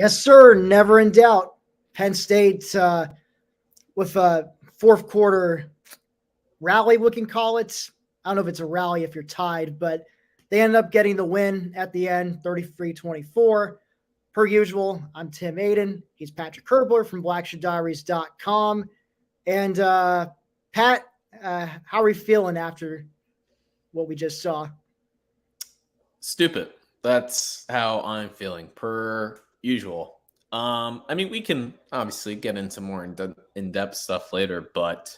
Yes, sir. Never in doubt. Penn State with a fourth quarter rally, we can call it. I don't know if it's a rally if you're tied, but they ended up getting the win at the end, 33-24. Per usual, I'm Tim Aiden. He's Patrick Kerbler from BlackshoeDiaries.com. And Pat, how are we feeling after what we just saw? Stupid. That's how I'm feeling, per usual. I mean, we can obviously get into more in-depth stuff later, but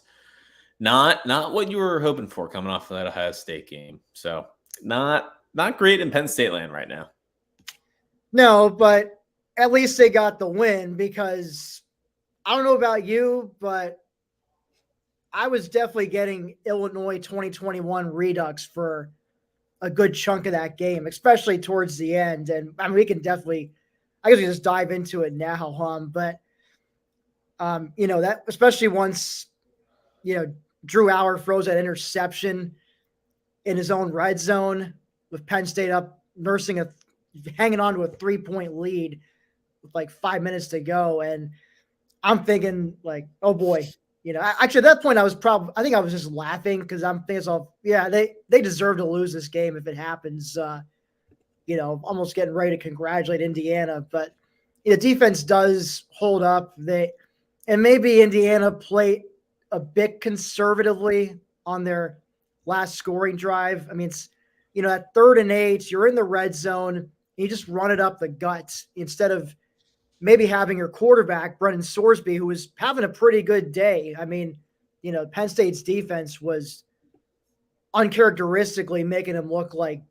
not what you were hoping for coming off of that Ohio State game. So not great in Penn State land right now. No, but at least they got the win, because I don't know about you, but I was definitely getting Illinois 2021 redux for a good chunk of that game, especially towards the end. And I mean, we can definitely, I guess we just dive into it now. But that, especially once, Drew Allar throws that interception in his own red zone with Penn State up hanging on to a 3-point lead with like 5 minutes to go. And I'm thinking like, oh boy, actually at that point I think I was just laughing, because I'm thinking, they deserve to lose this game if it happens. Almost getting ready to congratulate Indiana, but defense does hold up. And maybe Indiana played a bit conservatively on their last scoring drive. I mean, it's, at 3rd and 8, you're in the red zone, you just run it up the guts instead of maybe having your quarterback, Brennan Sorsby, who was having a pretty good day. I mean, Penn State's defense was uncharacteristically making him look like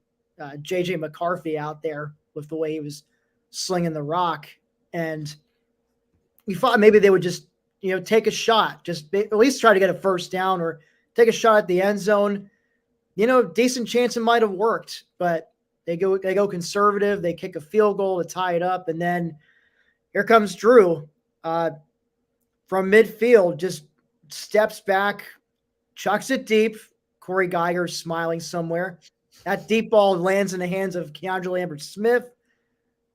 J.J. McCarthy out there with the way he was slinging the rock. And we thought maybe they would just, take a shot, just at least try to get a first down or take a shot at the end zone. Decent chance it might have worked, but they go conservative. They kick a field goal to tie it up. And then here comes Drew from midfield, just steps back, chucks it deep. Corey Geiger's smiling somewhere. That deep ball lands in the hands of Keandre Lambert-Smith,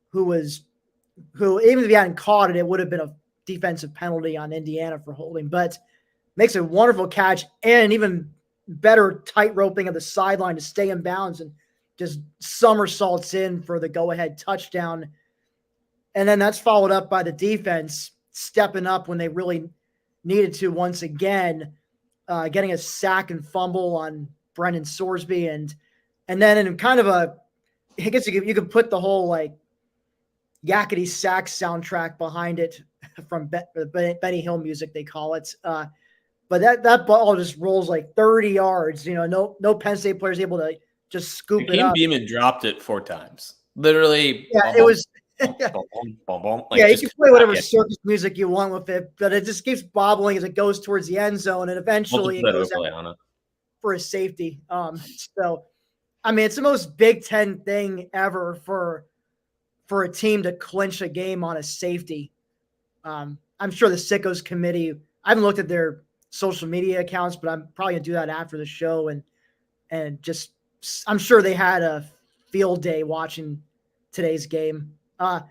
who even if he hadn't caught it, it would have been a defensive penalty on Indiana for holding, but makes a wonderful catch and even better tight roping of the sideline to stay in bounds and just somersaults in for the go-ahead touchdown. And then that's followed up by the defense stepping up when they really needed to once again, getting a sack and fumble on Brennan Sorsby. And then in kind of I guess you could put the whole like yakety sax soundtrack behind it from Benny Hill music, they call it. But that ball just rolls like 30 yards. No Penn State player is able to just scoop it up. Beeman dropped it 4 times. Literally. Yeah, it was. Like, you can play whatever circus music you want with it, but it just keeps bobbling as it goes towards the end zone, and eventually it goes out for a safety. So, I mean, it's the most Big Ten thing ever for a team to clinch a game on a safety. I'm sure the Sickos committee, I haven't looked at their social media accounts, but I'm probably going to do that after the show. And just, I'm sure they had a field day watching today's game. But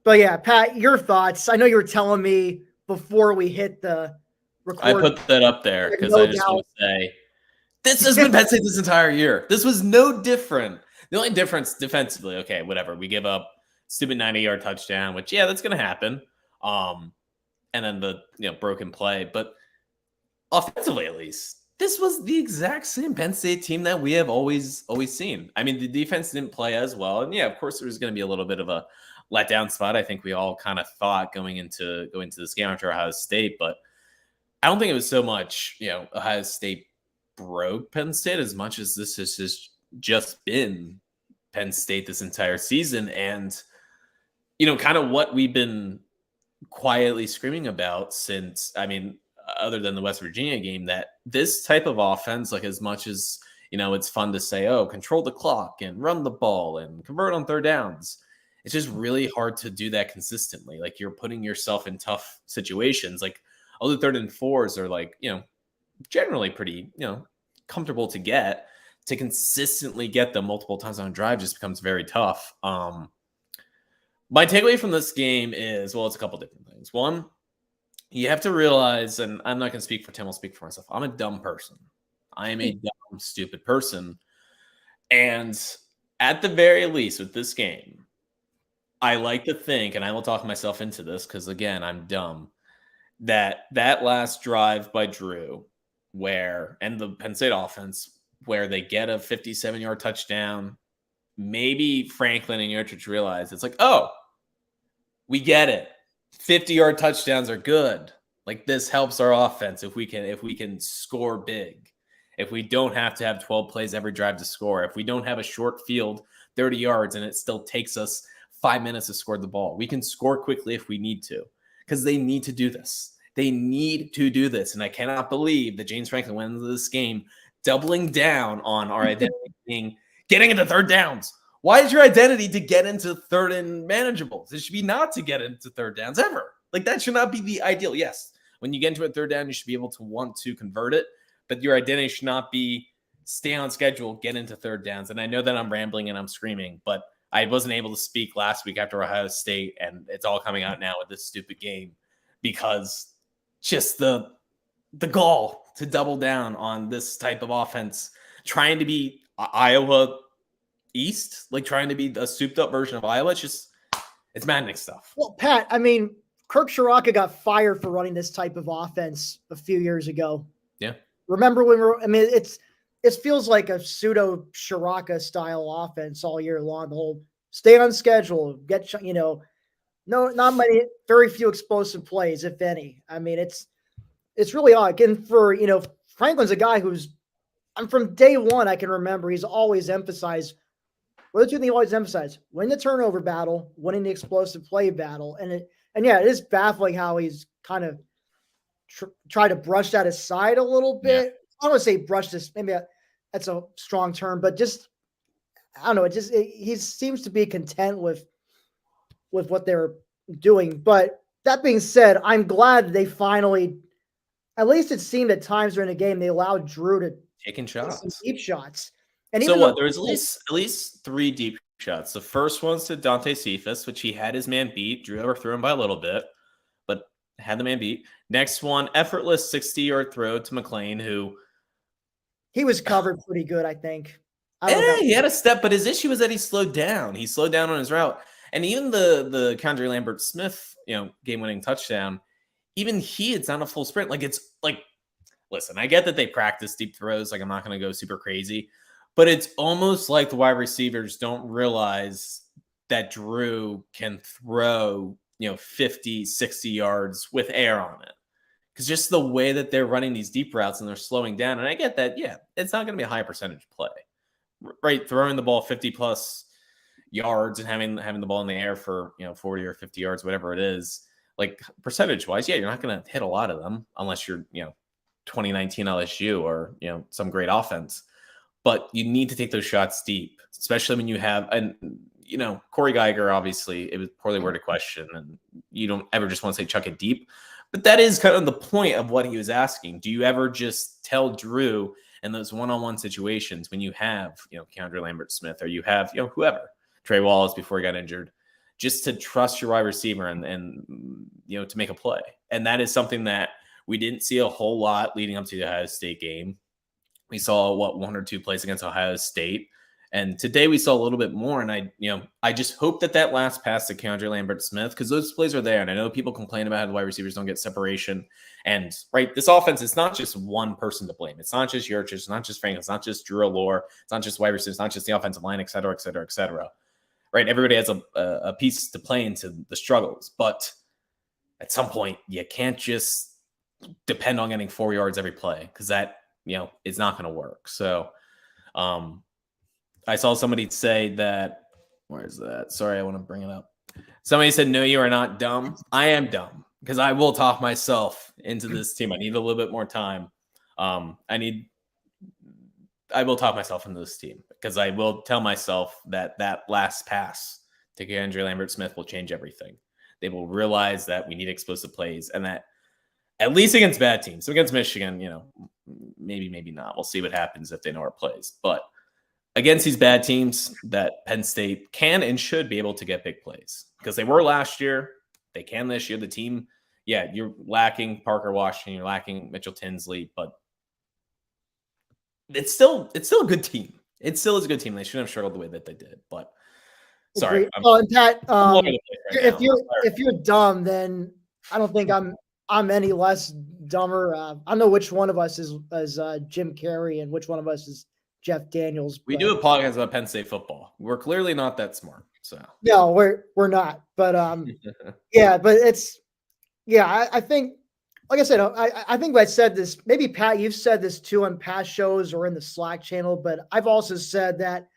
yeah, Pat, your thoughts. I know you were telling me before we hit the record. I put that up there because I just want to say this has been Penn State this entire year. This was no different. The only difference defensively, okay, whatever. We give up stupid 90-yard touchdown, which, yeah, that's going to happen. And then the broken play. But offensively, at least, this was the exact same Penn State team that we have always seen. I mean, the defense didn't play as well. And, yeah, of course, there was going to be a little bit of a letdown spot. I think we all kind of thought going into this game after Ohio State. But I don't think it was so much, Ohio State broke Penn State as much as this has just been Penn State this entire season. And, kind of what we've been quietly screaming about since, other than the West Virginia game, that this type of offense, like as much as, it's fun to say, oh, control the clock and run the ball and convert on third downs. It's just really hard to do that consistently. Like you're putting yourself in tough situations. Like all the 3rd and 4s are like, generally pretty, comfortable to get. To consistently get them multiple times on a drive just becomes very tough. My takeaway from this game is, well, it's a couple different things. One, you have to realize, and I'm not going to speak for Tim, I'll speak for myself. I'm a dumb person. I am a dumb, stupid person. And at the very least with this game, I like to think, and I will talk myself into this because, again, I'm dumb, that last drive by Drew and the Penn State offense, where they get a 57-yard touchdown, maybe Franklin and Yurchich realize it's like, oh, we get it. 50-yard touchdowns are good. Like, this helps our offense if we can score big. If we don't have to have 12 plays every drive to score. If we don't have a short field, 30 yards, and it still takes us 5 minutes to score the ball. We can score quickly if we need to, because they need to do this. They need to do this. And I cannot believe that James Franklin went into this game doubling down on our identity being getting into third downs. Why is your identity to get into third and manageables? It should be not to get into third downs ever. Like, that should not be the ideal. Yes, when you get into a third down, you should be able to want to convert it, but your identity should not be stay on schedule, get into third downs. And I know that I'm rambling and I'm screaming, but I wasn't able to speak last week after Ohio State, and it's all coming out now with this stupid game because just the gall to double down on this type of offense, trying to be Iowa East, like trying to be a souped up version of Iowa. It's maddening stuff. Well, Pat, I mean, Kirk Shiraka got fired for running this type of offense a few years ago. Yeah. Remember it feels like a pseudo Shiraka style offense all year long. The whole stay on schedule, very few explosive plays, if any. I mean, it's really odd. And for, Franklin's a guy I'm from day one, I can remember he's always emphasized, what are the two things he always emphasized? Win the turnover battle, winning the explosive play battle. And it is baffling how he's kind of try to brush that aside a little bit. Yeah. I don't want to say brush this. Maybe that's a strong term, but just, I don't know. He seems to be content with what they're doing. But that being said, I'm glad they finally, at least it seemed at times during the game, they allowed Drew to taking shots, deep shots. And so what? There was at least 3 deep shots. The first one's to Dante Cephas, which he had his man beat. Drew overthrew him by a little bit, but had the man beat. Next one, effortless 60-yard throw to McLean, who he was covered pretty good, I think. He had a step, but his issue was that he slowed down. He slowed down on his route. And even the Keandre Lambert-Smith, game-winning touchdown, even it's not a full sprint. Like, it's like, listen, I get that they practice deep throws. Like, I'm not going to go super crazy, but it's almost like the wide receivers don't realize that Drew can throw, 50, 60 yards with air on it. Because just the way that they're running these deep routes and they're slowing down. And I get that, yeah, it's not going to be a high percentage play, right? Throwing the ball 50 plus yards and having the ball in the air for, 40 or 50 yards, whatever it is, like percentage wise, yeah, you're not going to hit a lot of them unless you're, 2019 LSU or, some great offense. But you need to take those shots deep, especially when you have, and Corey Geiger, obviously, it was a poorly worded question, and you don't ever just want to say chuck it deep. But that is kind of the point of what he was asking. Do you ever just tell Drew in those one-on-one situations when you have, Keandre Lambert-Smith, or you have, whoever, Trey Wallace before he got injured, just to trust your wide receiver and to make a play? And that is something that we didn't see a whole lot leading up to the Ohio State game. We saw 1 or 2 plays against Ohio State. And today we saw a little bit more. And I just hope that last pass to Keandre Lambert-Smith, because those plays are there. And I know people complain about how the wide receivers don't get separation. And this offense, it's not just one person to blame. It's not just Yurchich, it's not just Franklin, it's not just Drew Allar, it's not just wide receivers, it's not just the offensive line, et cetera, et cetera, et cetera. Right? Everybody has a piece to play into the struggles. But at some point, you can't just depend on getting 4 yards every play, because that, it's not going to work. So, I saw somebody say that, where is that? Sorry, I want to bring it up. Somebody said, no, you are not dumb. I am dumb, because I will talk myself into this team. I need a little bit more time. I will talk myself into this team, because I will tell myself that last pass to Keandre Lambert-Smith will change everything. They will realize that we need explosive plays, and that at least against bad teams. So against Michigan, maybe not. We'll see what happens if they know our plays. But against these bad teams that Penn State can and should be able to get big plays because they were last year. They can this year. The team, yeah, you're lacking Parker Washington, you're lacking Mitchell Tinsley, but it's still a good team. It still is a good team. They shouldn't have struggled the way that they did. But sorry, and Pat, right if you're dumb, then I don't think I'm any less dumber. I don't know which one of us is Jim Carrey and which one of us is Jeff Daniels. We do a podcast about Penn State football. We're clearly not that smart. So no, we're not. But yeah, but it's I think, like I said, I think I said this. Maybe Pat, you've said this too on past shows or in the Slack channel. But I've also said that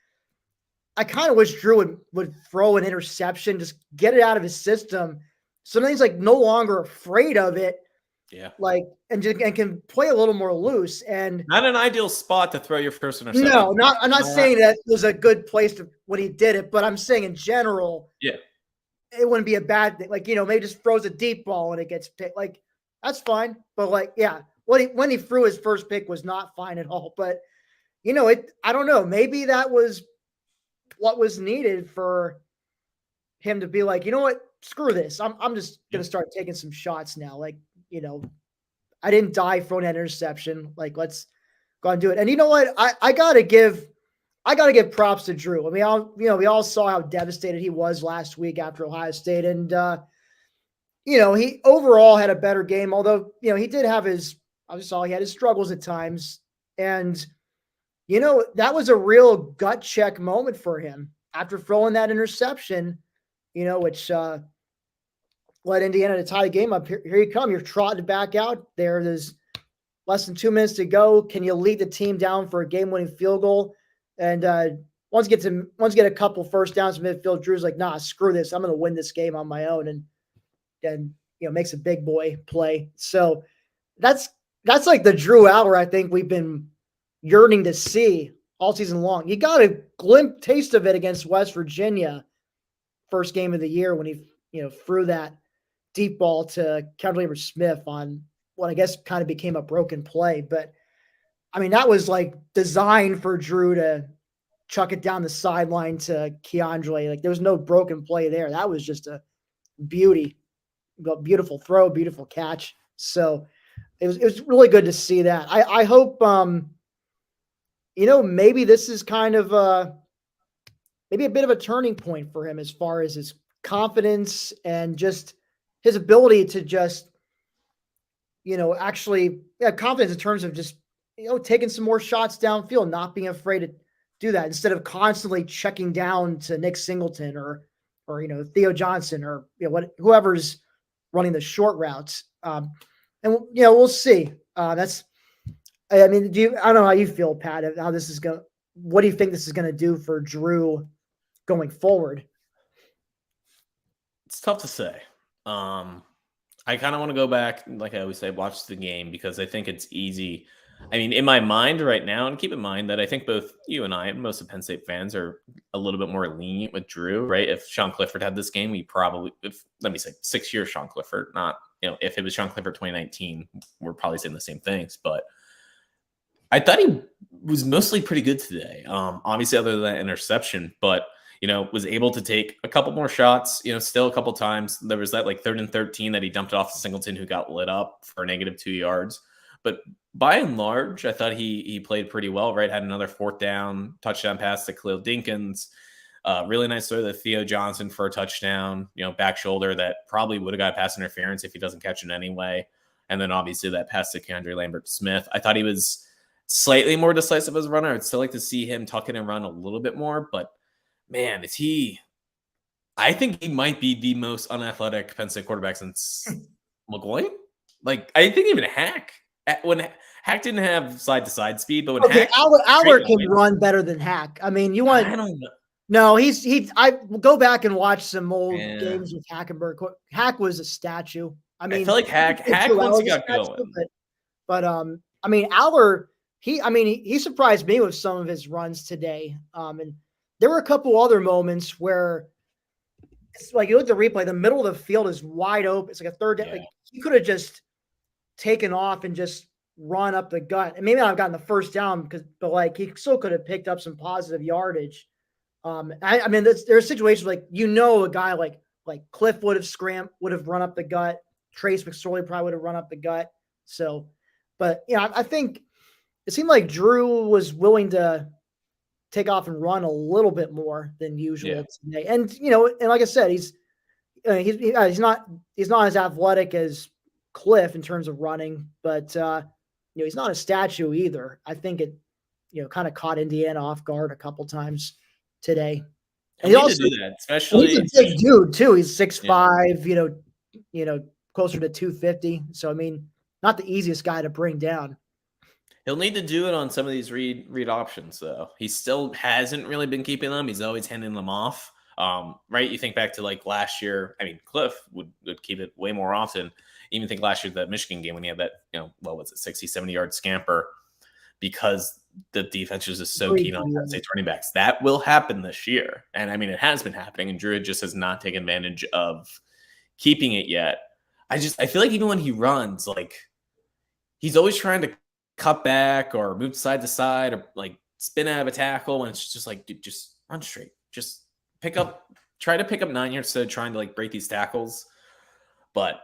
I kind of wish Drew would throw an interception, just get it out of his system. So he's like no longer afraid of it. Yeah. Like, and can play a little more loose. And not an ideal spot to throw your first interception. No, I'm not saying that it was a good place when he did it, but I'm saying in general, yeah, it wouldn't be a bad thing. Like, maybe just throws a deep ball and it gets picked. Like, that's fine. But like, yeah, when he threw his first pick was not fine at all. But I don't know. Maybe that was what was needed for him to be like, you know what? Screw this. I'm just gonna start taking some shots now. Like, I didn't die throwing that interception. Like, let's go and do it. And you know what? I gotta give props to Drew. I mean, we all saw how devastated he was last week after Ohio State, and he overall had a better game. Although he did have he had his struggles at times, and that was a real gut check moment for him after throwing that interception. Which led Indiana to tie the game up. Here you come. You're trotting back out there. There's less than 2 minutes to go. Can you lead the team down for a game-winning field goal? And once you get a couple first downs from midfield, Drew's like, nah, screw this. I'm going to win this game on my own. And makes a big boy play. So that's like the Drew Allar I think we've been yearning to see all season long. You got a glimpse taste of it against West Virginia, first game of the year when he threw that deep ball to Kendall Smith on what I guess kind of became a broken play. But I mean, that was like designed for Drew to chuck it down the sideline to Keandre. Like, there was no broken play there. That was just a beautiful throw, beautiful catch. So it was really good to see that. I hope, maybe this is kind of maybe a bit of a turning point for him as far as his confidence and just his ability to just, actually confidence in terms of just, taking some more shots downfield, not being afraid to do that instead of constantly checking down to Nick Singleton or Theo Johnson or whoever's running the short routes. And we'll see. I don't know how you feel, Pat, how this is going. What do you think this is going to do for Drew going forward? It's tough to say. I kind of want to go back, like I always say, watch the game because I think it's easy. I mean, in my mind right now, and keep in mind that I think both you and I and most of Penn State fans are a little bit more lenient with Drew, right? If Sean Clifford had this game, let me say 6 years Sean Clifford, not, if it was Sean Clifford 2019, we're probably saying the same things. But I thought he was mostly pretty good today. Obviously, other than that interception, but was able to take a couple more shots, still a couple times. There was that like 3rd and 13 that he dumped it off to Singleton, who got lit up for a -2 yards. But by and large, I thought he played pretty well, right? Had another 4th down touchdown pass to Khalil Dinkins. Really nice throw to Theo Johnson for a touchdown, back shoulder that probably would have got pass interference if he doesn't catch it anyway. And then obviously that pass to Keandre Lambert-Smith. I thought he was slightly more decisive as a runner. I'd still like to see him tuck in and run a little bit more, but man, I think he might be the most unathletic Penn State quarterback since McGloin. Like, I think even when Hack didn't have side-to-side speed, but when Allar can run better than Hack. I mean, I don't know. No, I go back and watch some old games with Hackenberg. Hack was a statue. I mean, I feel like Hack once he got going. But I mean, Allar, he surprised me with some of his runs today. And there were a couple other moments where it's like, you look at the replay, the middle of the field is wide open. It's like a third down. Like, he could have just taken off and just run up the gut, and maybe not have gotten the first down but like he still could have picked up some positive yardage. I mean, there's situations like a guy like Cliff would have run up the gut. Trace McSorley probably would have run up the gut. So, but yeah, I think it seemed like Drew was willing to take off and run a little bit more than usual today. And and like I said, he's not as athletic as Cliff in terms of running, but he's not a statue either. I think it kind of caught Indiana off guard a couple times today. And he also to do that, especially he's a big dude too. He's 6'5", closer to 250. So I mean, not the easiest guy to bring down. He'll need to do it on some of these read options, though. He still hasn't really been keeping them. He's always handing them off. Right? You think back to like last year. I mean, Cliff would keep it way more often. Even think last year, the Michigan game when he had that, what was it, 60, 70-yard scamper, because the defense is just so keen on Penn State's running backs. That will happen this year. And I mean, it has been happening, and Drew just has not taken advantage of keeping it yet. I feel like even when he runs, like he's always trying to cut back or move side to side or like spin out of a tackle, and it's just like, dude, just run straight. Just try to pick up 9 yards instead of trying to like break these tackles. But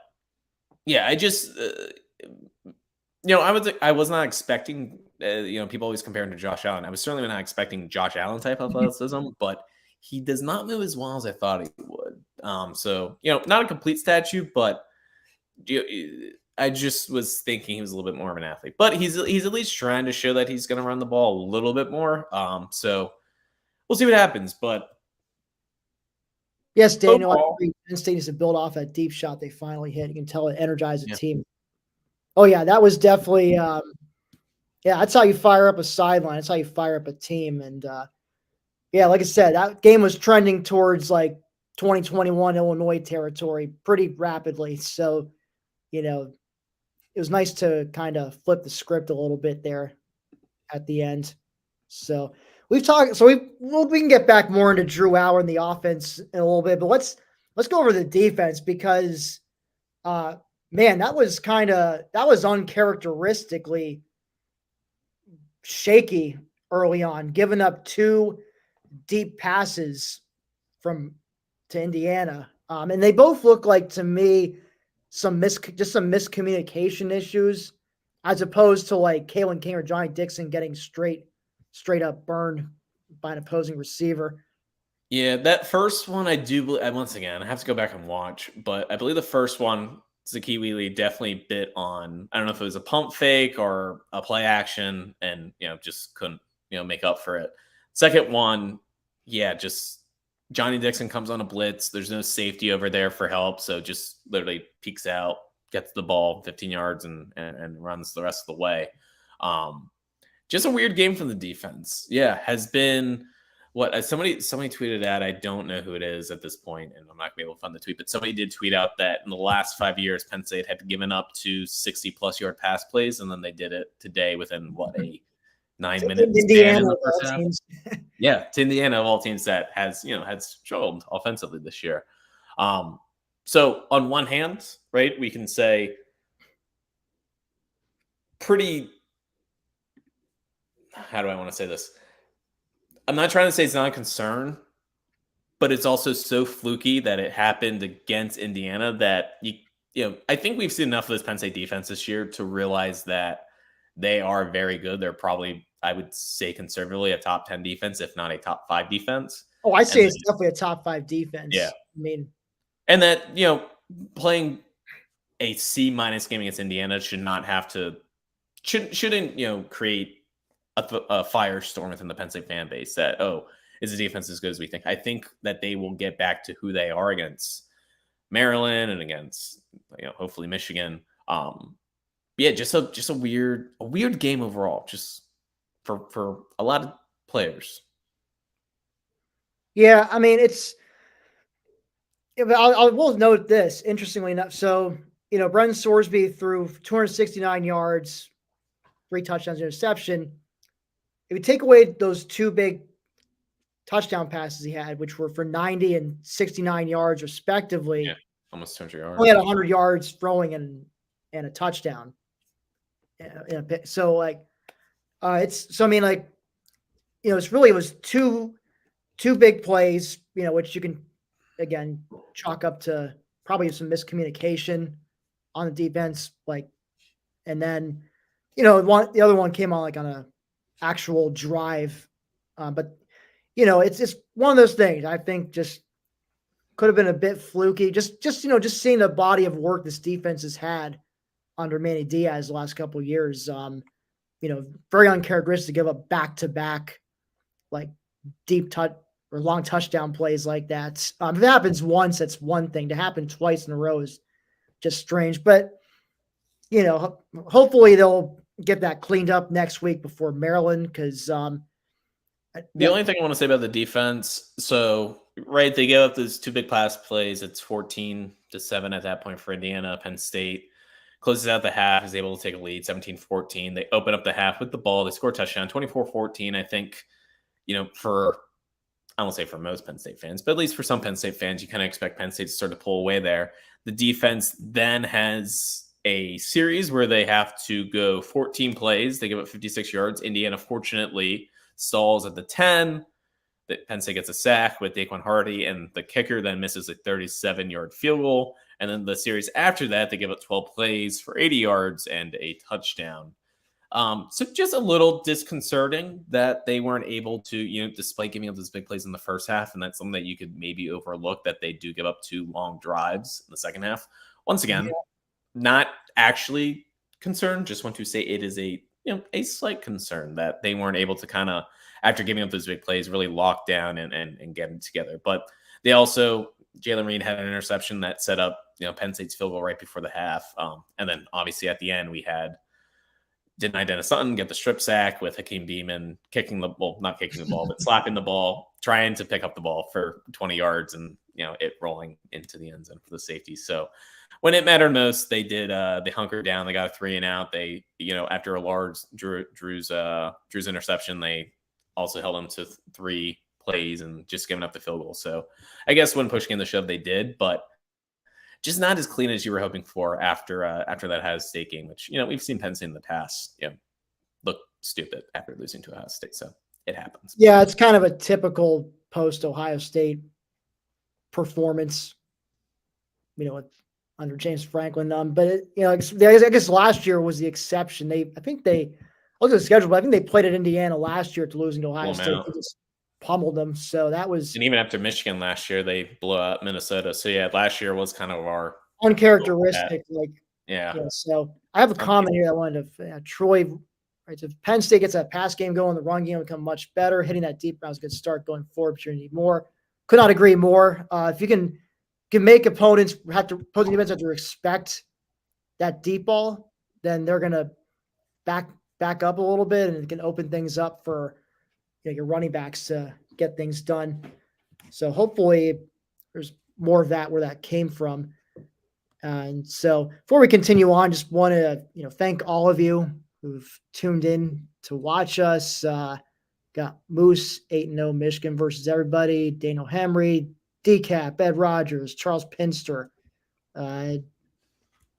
yeah, I just I was not expecting people always compare him to Josh Allen. I was certainly not expecting Josh Allen type athleticism, but he does not move as well as I thought he would. So not a complete statue, but I just was thinking he was a little bit more of an athlete, but he's at least trying to show that he's going to run the ball a little bit more. So we'll see what happens. But yes, Daniel, I agree. Penn State needs to build off that deep shot they finally hit. You can tell it energized the team. Oh yeah, that was definitely that's how you fire up a sideline. That's how you fire up a team. And like I said, that game was trending towards like 2021 Illinois territory pretty rapidly. So, it was nice to kind of flip the script a little bit there at the end. So we can get back more into Drew Allar and the offense in a little bit, but let's go over the defense because, man, that was uncharacteristically shaky early on, giving up 2 deep passes to Indiana. And they both look like, to me, some miscommunication issues, as opposed to like Kalen King or Johnny Dixon getting straight up burned by an opposing receiver. Yeah, that first one I do believe, once again, I have to go back and watch, but I believe the first one, Zakee Wheatley definitely bit on, I don't know if it was a pump fake or a play action, and just couldn't make up for it. Second one, just Johnny Dixon comes on a blitz. There's no safety over there for help, so just literally peeks out, gets the ball 15 yards, and runs the rest of the way. Just a weird game from the defense. Yeah, has been what somebody tweeted at. I don't know who it is at this point, and I'm not gonna be able to find the tweet, but somebody did tweet out that in the last 5 years, Penn State had given up to 60+ yard pass plays, and then they did it today within a 9-minute span in the first half. Yeah, to Indiana of all teams that has struggled offensively this year. So on one hand, right, we can say pretty. How do I want to say this? I'm not trying to say it's not a concern, but it's also so fluky that it happened against Indiana that I think we've seen enough of this Penn State defense this year to realize that they are very good. They're probably, I would say conservatively, a top 10 defense, if not a top 5 defense. Oh, I say it's definitely a top 5 defense. Yeah. I mean, and that, playing a C- game against Indiana shouldn't create a firestorm within the Penn State fan base that, is the defense as good as we think? I think that they will get back to who they are against Maryland and against, hopefully Michigan. Just a weird game overall, just for a lot of players. Yeah, I mean, I will note this, interestingly enough. So, Brendan Sorsby threw 269 yards, 3 touchdowns, interception. If you take away those 2 big touchdown passes he had, which were for 90 and 69 yards respectively, almost 200 yards. Only had 100 yards throwing and a touchdown. So like, it's so I mean like, it was two big plays, which you can again chalk up to probably some miscommunication on the defense, like, and then the other one came on like on a actual drive, but it's one of those things. I think just could have been a bit fluky. Just seeing the body of work this defense has had under Manny Diaz the last couple of years. Very uncharacteristic to give up back to back like deep touch or long touchdown plays like that. If it happens once, that's one thing. To happen twice in a row is just strange. But hopefully they'll get that cleaned up next week before Maryland, because the only thing I want to say about the defense, so right, they gave up those two big pass plays. It's 14-7 at that point for Indiana. Penn State closes out the half, is able to take a lead, 17-14. They open up the half with the ball. They score a touchdown, 24-14. I think, I won't say for most Penn State fans, but at least for some Penn State fans, you kind of expect Penn State to start to pull away there. The defense then has a series where they have to go 14 plays. They give up 56 yards. Indiana, fortunately, stalls at the 10. Penn State gets a sack with Daquan Hardy, and the kicker then misses a 37-yard field goal. And then the series after that, they give up 12 plays for 80 yards and a touchdown. So just a little disconcerting that they weren't able to, despite giving up those big plays in the first half, and that's something that you could maybe overlook, that they do give up 2 long drives in the second half. Once again, not actually concerned, just want to say it is a slight concern that they weren't able to kind of, after giving up those big plays, really lock down and get it together. But they also, Jalen Reed had an interception that set up, Penn State's field goal right before the half. And then obviously at the end, we had denied Dennis Sutton get the strip sack with Hakeem Beamon not kicking the ball, but slapping the ball, trying to pick up the ball for 20 yards and, it rolling into the end zone for the safety. So when it mattered most, they did, they hunkered down. They got a 3-and-out. They, after a large Drew's interception, they also held him to 3 plays and just giving up the field goal. So I guess when push came to shove, they did, but just not as clean as you were hoping for after that Ohio State game, which, we've seen Penn State in the past, look stupid after losing to Ohio State. So it happens. Yeah, it's kind of a typical post-Ohio State performance, under James Franklin. But I guess last year was the exception. I think they looked at the schedule, but I think they played at Indiana last year to losing to Ohio State. They just pummeled them. So that was, and even after Michigan last year, they blew out Minnesota. So yeah, last year was kind of our uncharacteristic. So I have a comment here. I wanted to Troy. Right, so if Penn State gets that pass game going, the run game will become much better. Hitting that deep round is a good start going forward, but you need more. Could not agree more. If you can make opposing defense have to respect that deep ball, then they're going to back up a little bit, and it can open things up for your running backs to get things done. So hopefully there's more of that where that came from. And so before we continue on, just want to thank all of you who've tuned in to watch us. Got Moose 8-0 Michigan versus everybody. Daniel Henry, Decap, Ed Rogers, Charles Pinster. Where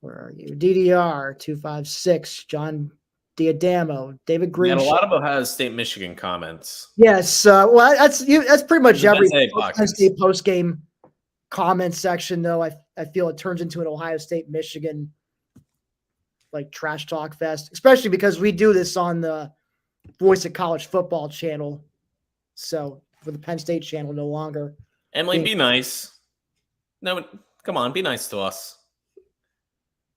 are you? DDR 256, John Diadamo, David Green. And a lot of Ohio State Michigan comments. Yes, well, that's pretty much every Ohio State post game comment section. Though I feel it turns into an Ohio State Michigan like trash talk fest, especially because we do this on the Voice of College Football channel. So for the Penn State channel, no longer. Emily, be nice. No, come on, be nice to us.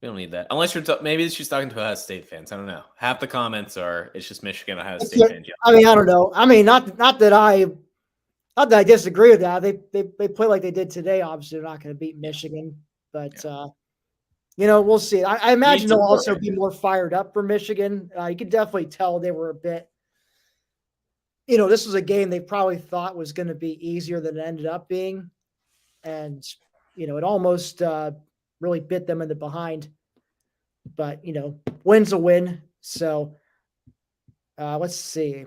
We don't need that. Unless maybe she's talking to Ohio State fans. I don't know. Half the comments are, it's just Michigan, Ohio State fans. Yeah. I don't know. Not that I disagree with that. They play like they did today. Obviously, they're not going to beat Michigan, but we'll see. I imagine they'll also be more fired up for Michigan. You could definitely tell they were a bit. This was a game they probably thought was going to be easier than it ended up being, and it almost really bit them in the behind. But win's a win. So let's see. You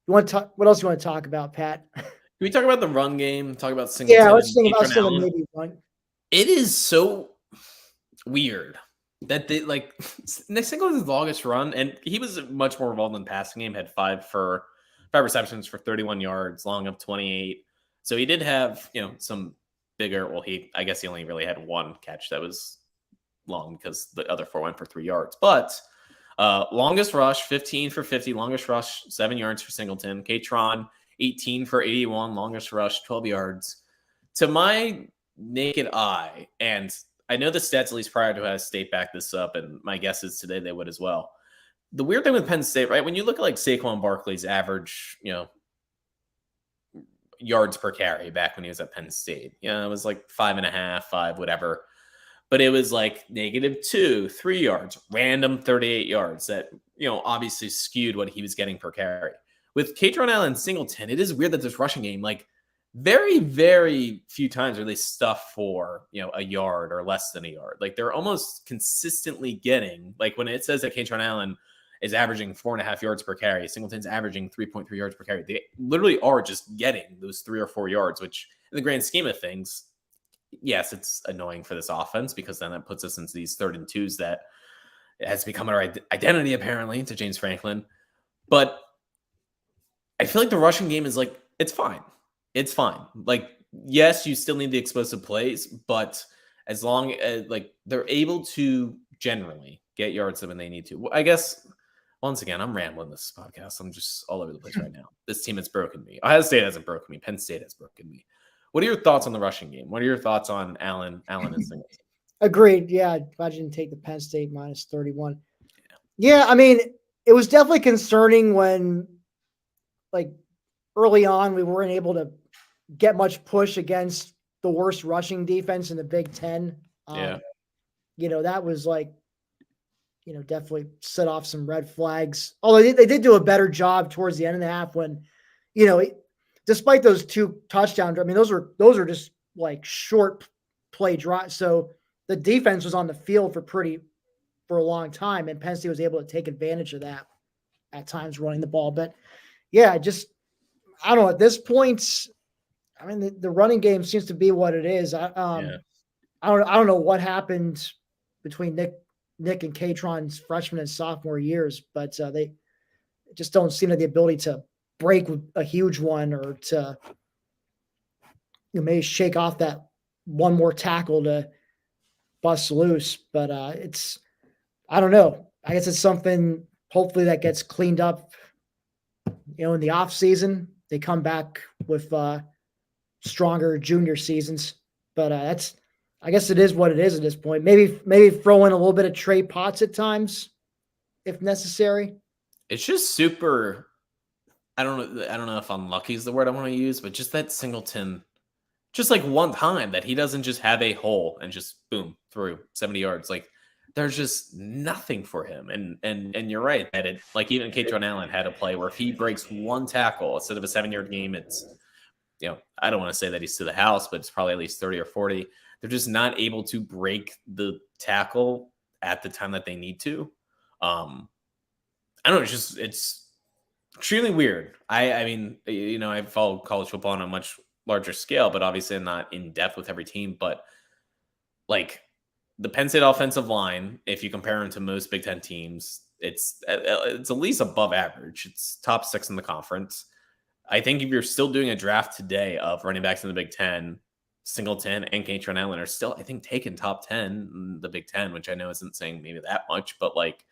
want to talk? What else you want to talk about, Pat? Can we talk about the run game? Talk about Singleton. Yeah, let's think about some maybe run. It is so weird that they like Nick Singleton's longest run, and he was much more involved in the passing game, had five receptions for 31 yards, long of 28. So he did have, some bigger, I guess he only really had one catch that was long because the other four went for 3 yards. But longest rush, 15 for 50, longest rush, 7 yards for Singleton. Katron, 18 for 81, longest rush, 12 yards. To my naked eye, and I know the stats, at least prior to Ohio State, back this up, and my guess is today they would as well. The weird thing with Penn State, right, when you look at like Saquon Barkley's average, yards per carry back when he was at Penn State, it was like 5.5, 5, whatever. But it was like -2, 3 yards, random 38 yards that, obviously skewed what he was getting per carry. With Katron Allen Singleton, it is weird that this rushing game, like very, very few times are they stuff for, a yard or less than a yard. Like they're almost consistently getting, like when it says that Katron Allen is averaging 4.5 yards per carry, Singleton's averaging 3.3 yards per carry. They literally are just getting those 3 or 4 yards, which in the grand scheme of things, yes, it's annoying for this offense because then that puts us into these 3rd and 2s that has become our identity, apparently, to James Franklin. But I feel like the rushing game is like, it's fine. It's fine. Like, yes, you still need the explosive plays, but as long as they're able to generally get yards when they need to. I guess, once again, I'm rambling this podcast. I'm just all over the place right now. This team has broken me. Ohio State hasn't broken me. Penn State has broken me. What are your thoughts on the rushing game? What are your thoughts on Allen and Singleton? Agreed. Yeah, glad you didn't take the Penn State -31. Yeah, I mean, it was definitely concerning when, early on, we weren't able to get much push against the worst rushing defense in the Big Ten. Yeah. That was definitely set off some red flags. Although they did do a better job towards the end of the half when, despite those 2 touchdowns, I mean, those are just like short play drives. So the defense was on the field for a long time, and Penn State was able to take advantage of that at times running the ball. But yeah, I don't know, at this point, I mean, the running game seems to be what it is. I don't know what happened between Nick and Katron's freshman and sophomore years, but they just don't seem to have the ability to break with a huge one or to maybe shake off that one more tackle to bust loose. But I don't know. I guess it's something hopefully that gets cleaned up, in the off season. They come back with stronger junior seasons, but I guess it is what it is at this point. Maybe throw in a little bit of Trey Potts at times if necessary. It's just super. I don't know if unlucky is the word I want to use, but just that Singleton, just like one time that he doesn't just have a hole and just boom through 70 yards. Like there's just nothing for him. And you're right that it, like even Katron Allen had a play where if he breaks one tackle instead of a 7-yard game, it's, I don't want to say that he's to the house, but it's probably at least 30 or 40. They're just not able to break the tackle at the time that they need to. I don't know. It's extremely weird. I mean, I follow college football on a much larger scale, but obviously I'm not in depth with every team. But like the Penn State offensive line, if you compare them to most Big Ten teams, it's at least above average. It's top 6 in the conference. I think if you're still doing a draft today of running backs in the Big Ten, Singleton and Katron Allen are still, I think, taken top 10 in the Big Ten, which I know isn't saying maybe that much, but like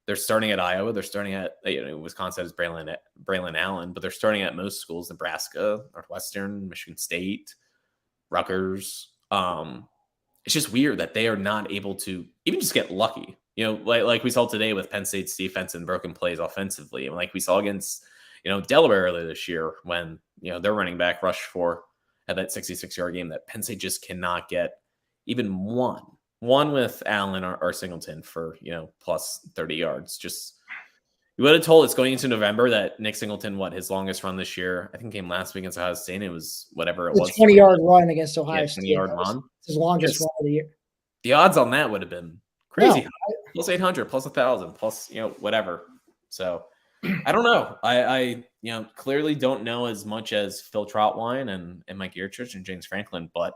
they're starting at Iowa, they're starting at Wisconsin has Braylon Allen, but they're starting at most schools: Nebraska, Northwestern, Michigan State, Rutgers. It's just weird that they are not able to even just get lucky. Like we saw today with Penn State's defense and broken plays offensively, and like we saw against Delaware earlier this year when their running back rushed for at that 66-yard game that Penn State just cannot get even one with Allen or Singleton for plus 30 yards. Just you would have told us going into November that Nick Singleton, his longest run this year, I think came last week against Ohio State. It was whatever it was, 20-yard run against Ohio State. 20-yard run, his longest run of the year. The odds on that would have been crazy high. Plus 800, plus 1,000, plus whatever. So I don't know. I clearly don't know as much as Phil Trotwine and Mike Yurchich and James Franklin, but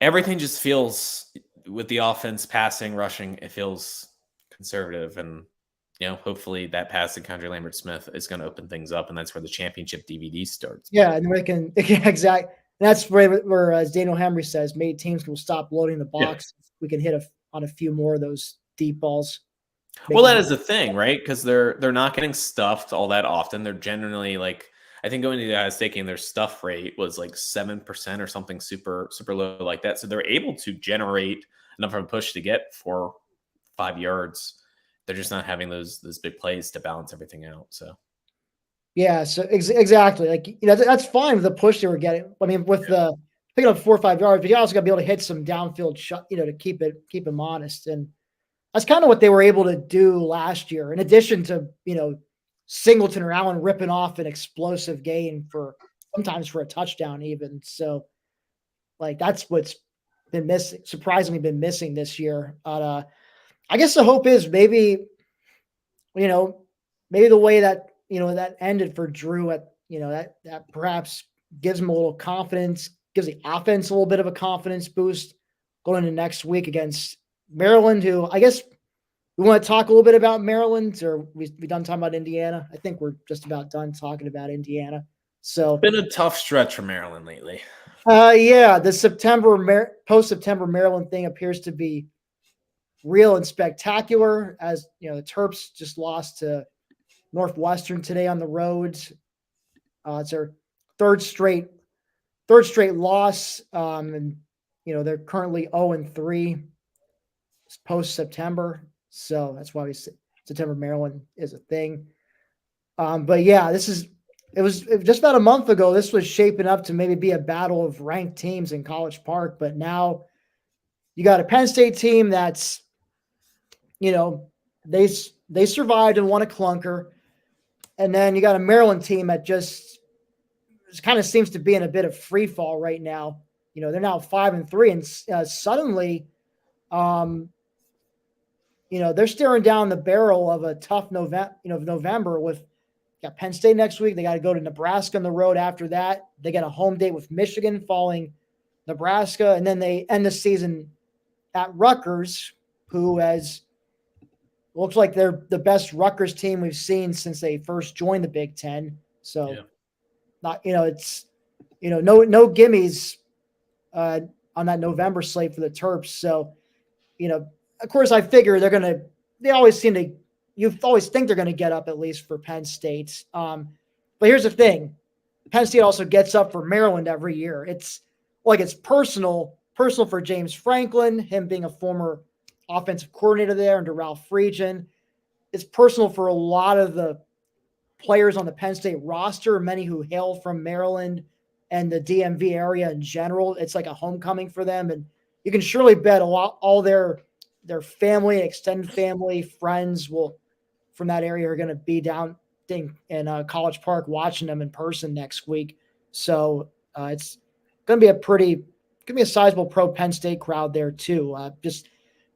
everything just feels with the offense, passing, rushing, it feels conservative. And, hopefully that pass to Condre Lambert-Smith is going to open things up. And that's where the championship DVD starts. Yeah. And they can exactly. That's where, as Daniel Henry says, maybe teams will stop loading the box. Yeah. We can hit on a few more of those deep balls. Well, that is the thing, right? Because they're not getting stuffed all that often. They're generally like, I think going to the Ohio State game, their stuff rate was like 7% or something super, super low like that. So they're able to generate enough of a push to get 4 or 5 yards. They're just not having those big plays to balance everything out. So, yeah, so exactly, like that's fine with the push they were getting. I mean, with the picking up 4 or 5 yards, but you also got to be able to hit some downfield shot, to keep them honest. And that's kind of what they were able to do last year. In addition to Singleton or Allen ripping off an explosive gain sometimes for a touchdown even. So, like that's what's been surprisingly been missing this year. I guess the hope is maybe the way that that ended for Drew at that perhaps gives him a little confidence, gives the offense a little bit of a confidence boost going into next week against Maryland, who I guess we want to talk a little bit about Maryland, or we done talking about Indiana? I think we're just about done talking about Indiana. So been a tough stretch for Maryland lately. Yeah, the post-September Maryland thing appears to be real and spectacular, as the Terps just lost to Northwestern today on the road. It's their third straight loss, and they're currently 0-3 post-September. So that's why September Maryland is a thing. But yeah, it was just about a month ago. This was shaping up to maybe be a battle of ranked teams in College Park, but now you got a Penn State team that's, they survived and won a clunker, and then you got a Maryland team that just kind of seems to be in a bit of free fall right now. They're now 5-3, and suddenly, they're staring down the barrel of a tough November with got Penn State next week. They got to go to Nebraska on the road after that. They got a home date with Michigan following Nebraska, and then they end the season at Rutgers, who looks like they're the best Rutgers team we've seen since they first joined the Big Ten. So, not it's no gimmies on that November slate for the Terps. So, of course, I figure they always seem to. You always think they're going to get up at least for Penn State. But here's the thing: Penn State also gets up for Maryland every year. It's personal for James Franklin, him being a former offensive coordinator there under Ralph Friedgen. It's personal for a lot of the players on the Penn State roster, many who hail from Maryland and the DMV area in general. It's like a homecoming for them, and you can surely bet all their family, extended family, friends from that area are going to be down in College Park watching them in person next week. So it's going to be a sizable pro Penn State crowd there too. Just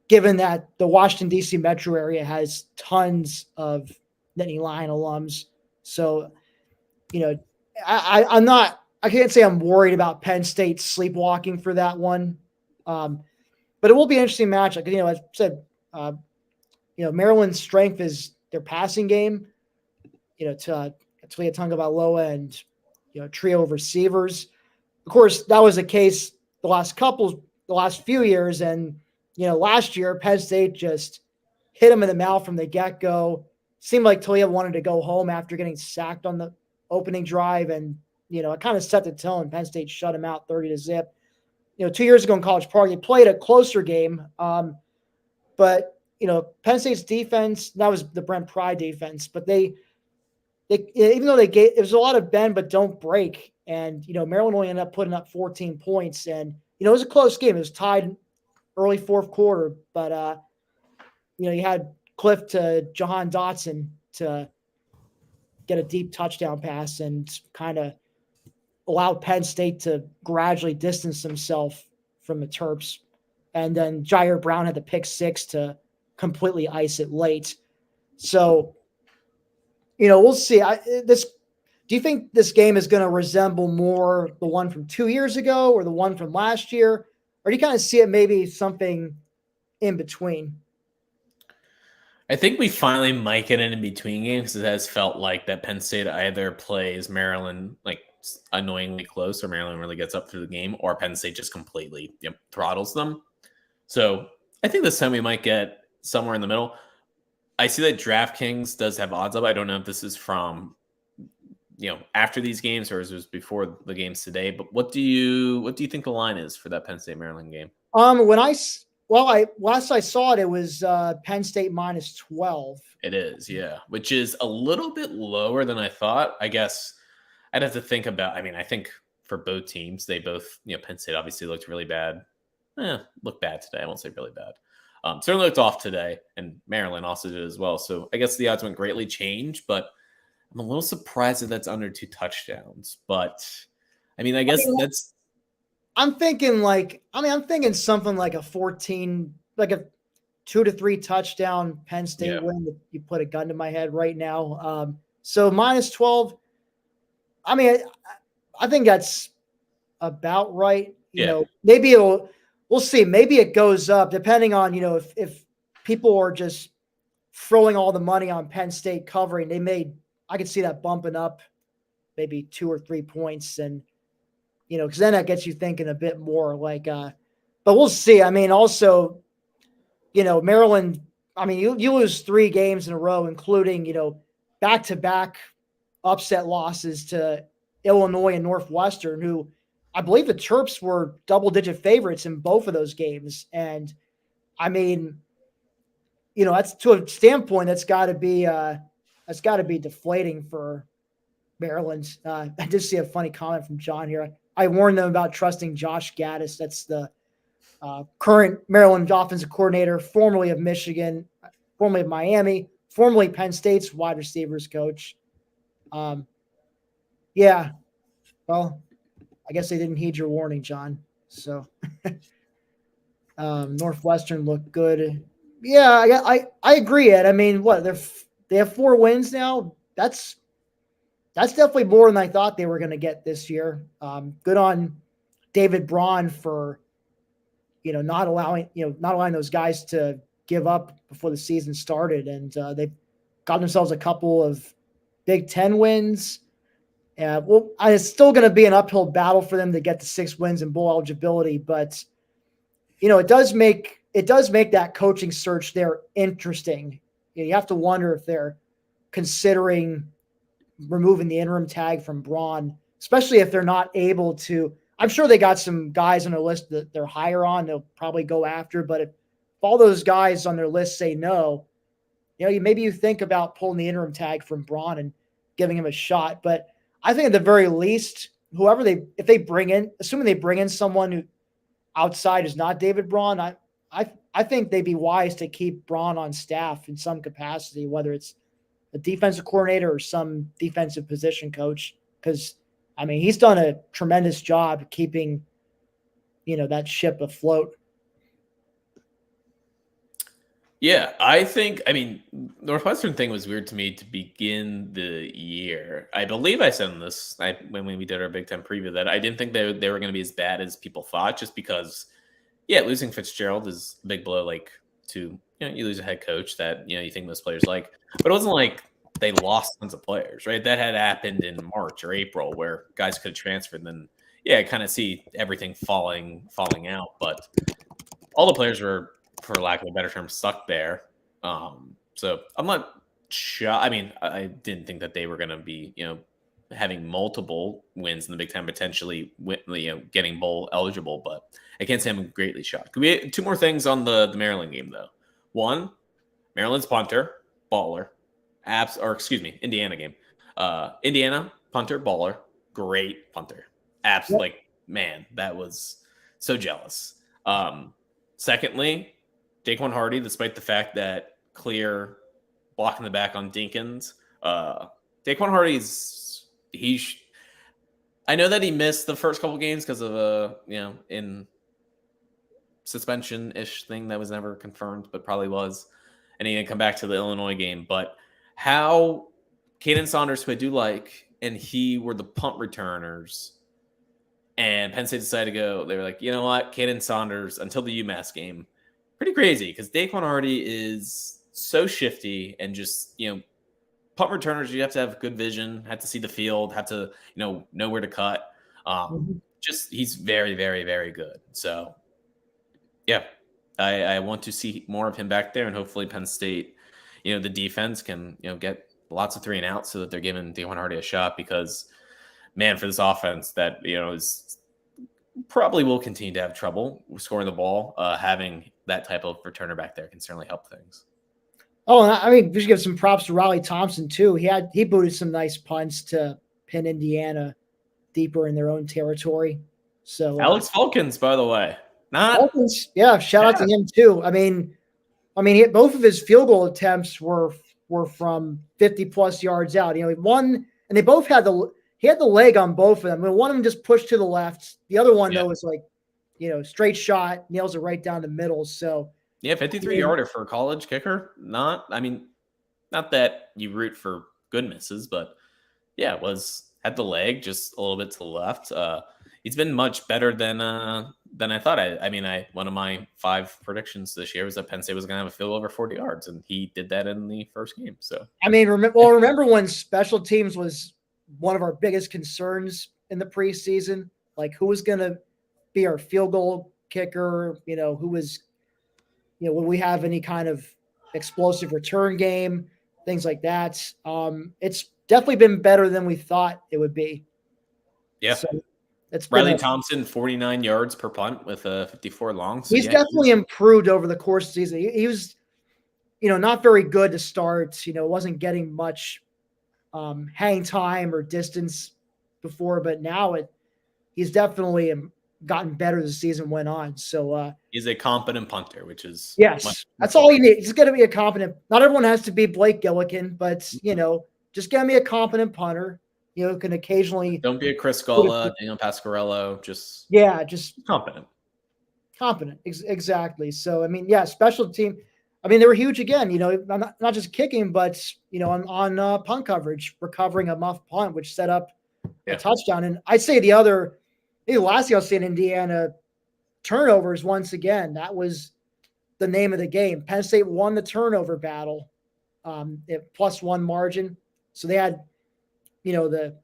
given that the Washington D.C. metro area has tons of Nittany Lion alums, so I can't say I'm worried about Penn State sleepwalking for that one, but it will be an interesting match. Like as I said, Maryland's strength is their passing game. To Tua Tagovailoa and trio of receivers. Of course, that was the case the last few years, and last year Penn State just hit him in the mouth from the get-go. Seemed like Talia wanted to go home after getting sacked on the opening drive, and it kind of set the tone. Penn State shut him out 30-0. 2 years ago in College Park, they played a closer game, but Penn State's defense, that was the Brent Pry defense, but they even though it was a lot of bend but don't break, and Maryland only ended up putting up 14 points, and it was a close game. It was tied early fourth quarter, but you had Cliff to Jahan Dotson to get a deep touchdown pass and kind of allowed Penn State to gradually distance themselves from the Terps. And then Jair Brown had the pick six to completely ice it late. So, we'll see. Do you think this game is going to resemble more the one from 2 years ago or the one from last year? Or Or do you kind of see it maybe something in between? I think we finally might get an in-between game because it has felt like that Penn State either plays Maryland like annoyingly close or Maryland really gets up through the game, or Penn State just completely throttles them. So I think this time we might get somewhere in the middle. I see that DraftKings does have odds up. I don't know if this is from after these games or is it before the games today. But what do you think the line is for that Penn State Maryland game? Last I saw it, it was Penn State minus 12. It is, yeah, which is a little bit lower than I thought. I guess I'd have to think about. I mean, I think for both teams, they both, Penn State obviously looked really bad. Looked bad today. I won't say really bad. Certainly looked off today, and Maryland also did as well. So I guess the odds won't greatly change, but I'm a little surprised that that's under 2 touchdowns. But I mean, that's. I'm thinking something like a 14, like a 2 to 3 touchdown Penn State win. You put a gun to my head right now. So minus 12. I mean, I think that's about right. Maybe we'll see. Maybe it goes up depending on, if people are just throwing all the money on Penn State covering, I could see that bumping up maybe 2 or 3 points. And, because then that gets you thinking a bit more but we'll see. I mean, also, Maryland, I mean, you lose 3 games in a row, including, back-to-back upset losses to Illinois and Northwestern, who I believe the Terps were double-digit favorites in both of those games. And, I mean, that's to a standpoint that's got to be deflating for Maryland. I did see a funny comment from John here. I warned them about trusting Josh Gaddis. That's the current Maryland offensive coordinator, formerly of Michigan, formerly of Miami, formerly Penn State's wide receivers coach. Yeah, well, I guess they didn't heed your warning, John. So Northwestern looked good. Yeah, I agree, Ed. I mean, they have 4 wins now. That's definitely more than I thought they were going to get this year. Good on David Braun for not allowing those guys to give up before the season started, and they've got themselves a couple of Big Ten wins. It's still going to be an uphill battle for them to get to 6 wins and bowl eligibility, but it does make that coaching search there interesting. You have to wonder if they're considering removing the interim tag from Braun, especially if they're not able to. I'm sure they got some guys on their list that they're higher on, they'll probably go after, but if all those guys on their list say no, maybe you think about pulling the interim tag from Braun and giving him a shot. But I think at the very least, if they bring in, assuming they bring in someone who outside is not David Braun, I think they'd be wise to keep Braun on staff in some capacity, whether it's a defensive coordinator or some defensive position coach, because I mean, he's done a tremendous job keeping, that ship afloat. Yeah, Northwestern thing was weird to me to begin the year. I believe I said this when we did our Big Ten preview that I didn't think they were going to be as bad as people thought, just because, losing Fitzgerald is a big blow, to you lose a head coach that you think most players like, but it wasn't like they lost tons of players, right? That had happened in March or April where guys could have transferred. And then, I kind of see everything falling out, but all the players were, for lack of a better term, stuck there. So I'm not sure. I mean, I didn't think that they were going to be, having multiple wins in the Big Ten, potentially, getting bowl eligible, but I can't say I'm greatly shocked. We had 2 more things on the Maryland game, though. One, Maryland's punter, baller. Indiana game. Indiana, punter, baller, great punter. Absolutely, man, that was so jealous. Secondly, Daquan Hardy, despite the fact that clear blocking the back on Dinkins, Daquan Hardy's I know that he missed the first couple games because of in suspension-ish thing that was never confirmed, but probably was, and he didn't come back to the Illinois game. But how Caden Saunders, who I do like, and he were the punt returners, And Penn State decided to go. They were like, you know what, Caden Saunders until the UMass game, pretty crazy because Daquan Hardy is so shifty and just punt returners. You have to have good vision, have to see the field, have to know where to cut. Just he's very, very, very good. So yeah, I want to see more of him back there, and hopefully Penn State, the defense can get lots of 3 and outs so that they're giving Daquan Hardy a shot because. Man, for this offense that is probably will continue to have trouble scoring the ball, having that type of returner back there can certainly help things. Oh, I mean, we should give some props to Riley Thompson too. He booted some nice punts to pin Indiana deeper in their own territory. So Alex Falcons, by the way, Falcons, shout out to him too. I mean, both of his field goal attempts were from 50+ yards out. One, and they both had he had the leg on both of them. I mean, one of them just pushed to the left. The other one, though, was like, straight shot, nails it right down the middle. So, 53-yarder for a college kicker. Not that you root for good misses, but had the leg just a little bit to the left. He's been much better than I thought. One of my 5 predictions this year was that Penn State was going to have a field over 40 yards, and he did that in the first game. So, remember when special teams was one of our biggest concerns in the preseason, like who was going to be our field goal kicker, who was, would we have any kind of explosive return game, things like that. It's definitely been better than we thought it would be. Yeah. So it's Riley Thompson, 49 yards per punt with a 54 long. So he's definitely improved over the course of the season. He was, not very good to start, wasn't getting much hang time or distance before, but now he's definitely gotten better as the season went on. So he's a competent punter, which is that's all you need. He's going to be a competent. Not everyone has to be Blake Gillikin, but just get me a competent punter. Can occasionally don't be a Chris Galla, Daniel Pasquarello. Just competent. Exactly. So special team. They were huge again, not just kicking, but, on punt coverage, recovering a muff punt, which set up a touchdown. And I'd say the last thing I'll say in Indiana, turnovers once again. That was the name of the game. Penn State won the turnover battle at +1 margin. So they had, the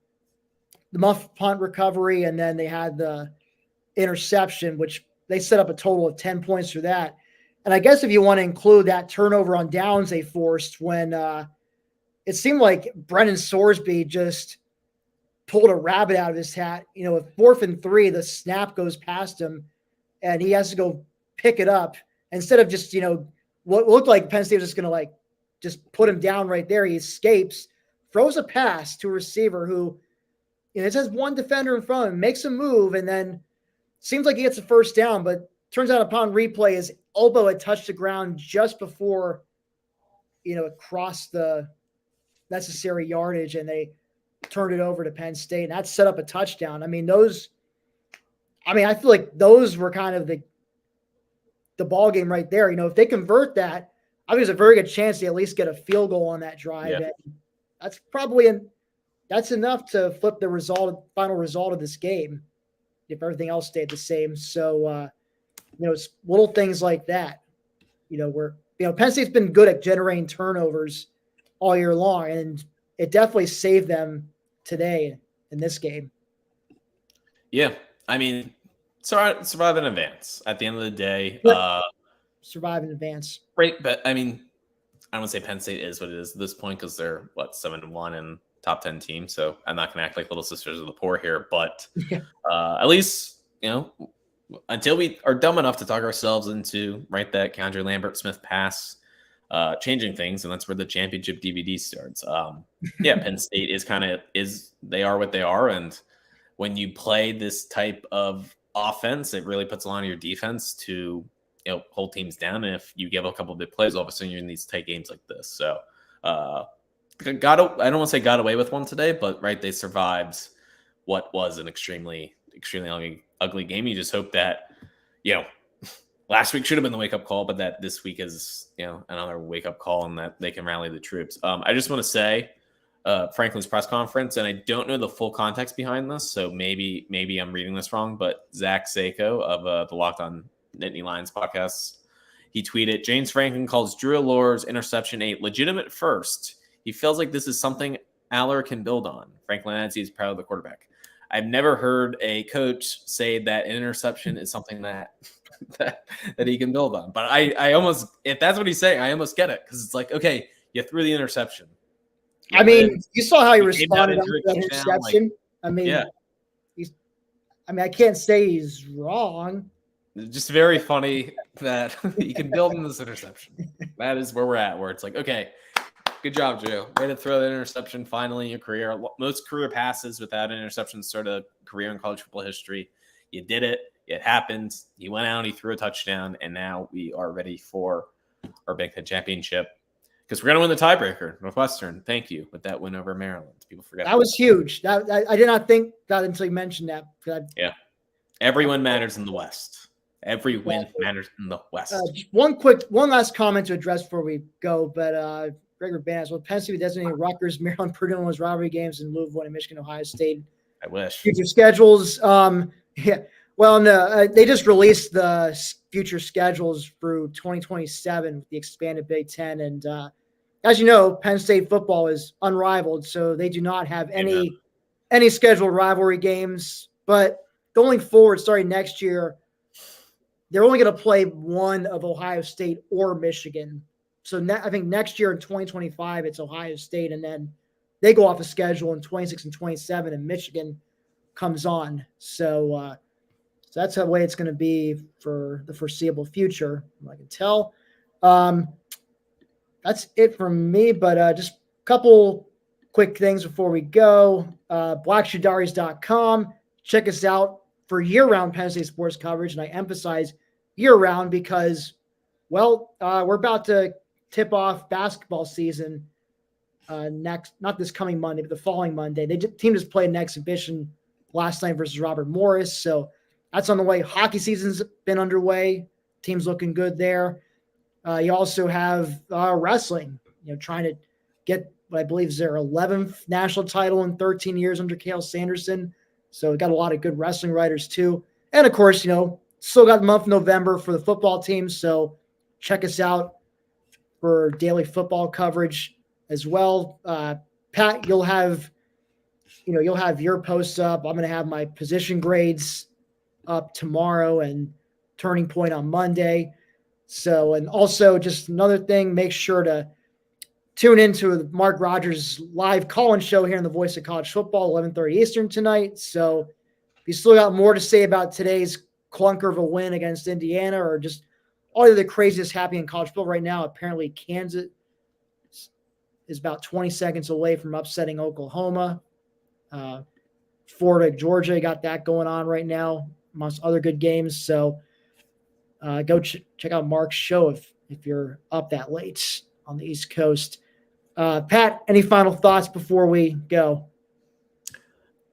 muff punt recovery, and then they had the interception, which they set up a total of 10 points for that. And I guess if you want to include that turnover on downs they forced when it seemed like Brennan Sorsby just pulled a rabbit out of his hat. With 4th and 3, the snap goes past him and he has to go pick it up. Instead of just, what looked like Penn State was just going to just put him down right there. He escapes, throws a pass to a receiver who, it says one defender in front of him, makes a move, and then seems like he gets a first down, but turns out upon replay, his elbow had touched the ground just before, it crossed the necessary yardage, and they turned it over to Penn State, and that set up a touchdown. I feel like those were kind of the ball game right there. If they convert that, I think there's a very good chance they at least get a field goal on that drive. Yeah. And that's probably that's enough to flip the final result of this game if everything else stayed the same. So, it's little things like that, where, Penn State's been good at generating turnovers all year long, and it definitely saved them today in this game. Yeah. Survive in advance at the end of the day. Survive in advance. Right. But I don't want to say Penn State is what it is at this point because they're 7-1 and top 10 team. So I'm not going to act like little sisters of the poor here, but at least, until we are dumb enough to talk ourselves into that Keandre Lambert-Smith pass, changing things, and that's where the championship DVD starts. Penn State they are what they are, and when you play this type of offense, it really puts a lot on your defense to hold teams down. And if you give a couple of big plays, all of a sudden you're in these tight games like this. So I don't want to say got away with one today, but they survived what was an extremely ugly game. You just hope that last week should have been the wake-up call, but that this week is another wake-up call and that they can rally the troops. I just want to say Franklin's press conference, and I don't know the full context behind this, so maybe I'm reading this wrong, but Zach Sako of the Locked On Nittany Lions podcast, he tweeted, James Franklin calls Drew Allar's interception a legitimate first. He feels like this is something Allar can build on. Franklin adds he's proud of the quarterback. I've never heard a coach say that an interception is something that he can build on. But I almost, if that's what he's saying, I almost get it, because it's like, okay, you threw the interception. I mean, you saw how he responded after that interception. Yeah. I can't say he's wrong. It's just very funny that he can build in this interception. That is where we're at, where it's like, okay, good job, Joe. Way to throw that interception finally in your career. Most career passes without an interception start a career in college football history. You did it. It happened. He went out, he threw a touchdown, and now we are ready for our Big Ten championship. Because we're going to win the tiebreaker, Northwestern. Thank you, with that win over Maryland. People forget that was huge. I did not think that until you mentioned that. Yeah, every win matters in the West. Every win matters in the West. One last comment to address before we go, but Gregor Banz, well, Penn State designated Rutgers, Maryland, Purdue, and rivalry games in Louisville and Michigan, Ohio State. I wish. Future schedules. Yeah. Well, no, they just released the future schedules through 2027 with the expanded Big Ten. And as you know, Penn State football is unrivaled, so they do not have any scheduled rivalry games. But going forward, starting next year, they're only going to play one of Ohio State or Michigan. So I think next year in 2025, it's Ohio State, and then they go off a schedule in 26 and 27, and Michigan comes on. So that's the way it's going to be for the foreseeable future, I can tell. That's it from me, but just a couple quick things before we go. BlackshoeDiaries.com. Check us out for year-round Penn State sports coverage, and I emphasize year-round because, well, we're about to tip off basketball season not this coming Monday, but the following Monday. Team just played an exhibition last night versus Robert Morris, so that's on the way. Hockey season's been underway. Team's looking good there. You also have wrestling, trying to get what I believe is their 11th national title in 13 years under Cale Sanderson. So we got a lot of good wrestling writers too. And of course, still got the month of November for the football team. So check us out for daily football coverage as well. Pat, you'll have your posts up. I'm going to have my position grades up tomorrow and turning point on Monday. So, and also just another thing, make sure to tune into the Mark Rogers live call-in show here on the Voice of College Football, 11:30 Eastern tonight. So if you still got more to say about today's clunker of a win against Indiana or just all of the craziness happening in college football right now, apparently Kansas is about 20 seconds away from upsetting Oklahoma. Florida, Georgia got that going on right now, amongst other good games. So go check out Mark's show if you're up that late on the East Coast. Pat, any final thoughts before we go?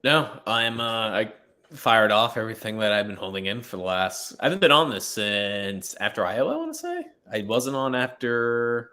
No, I fired off everything that I've been holding in for the last. I haven't been on this since after Iowa, I want to say. I wasn't on after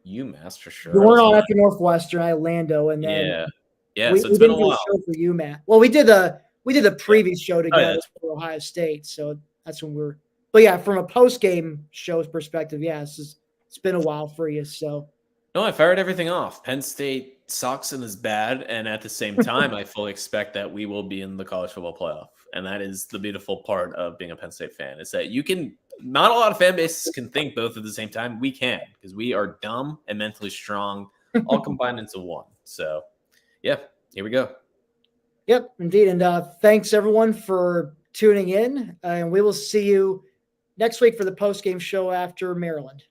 UMass for sure. You weren't on after Northwestern, Orlando, and then yeah. So it's been a while. Show for UMass. Well, we did the previous show together for Ohio State, so that's when we're. But yeah, from a post-game show's perspective, it's been a while for you. So no, I fired everything off. Penn State sucks and is bad, and at the same time, I fully expect that we will be in the college football playoff, and that is the beautiful part of being a Penn State fan is that you can. Not a lot of fan bases can think both at the same time. We can because we are dumb and mentally strong, all combined into one. So, yeah, here we go. Yep, indeed. And thanks, everyone, for tuning in. And we will see you next week for the post-game show after Maryland.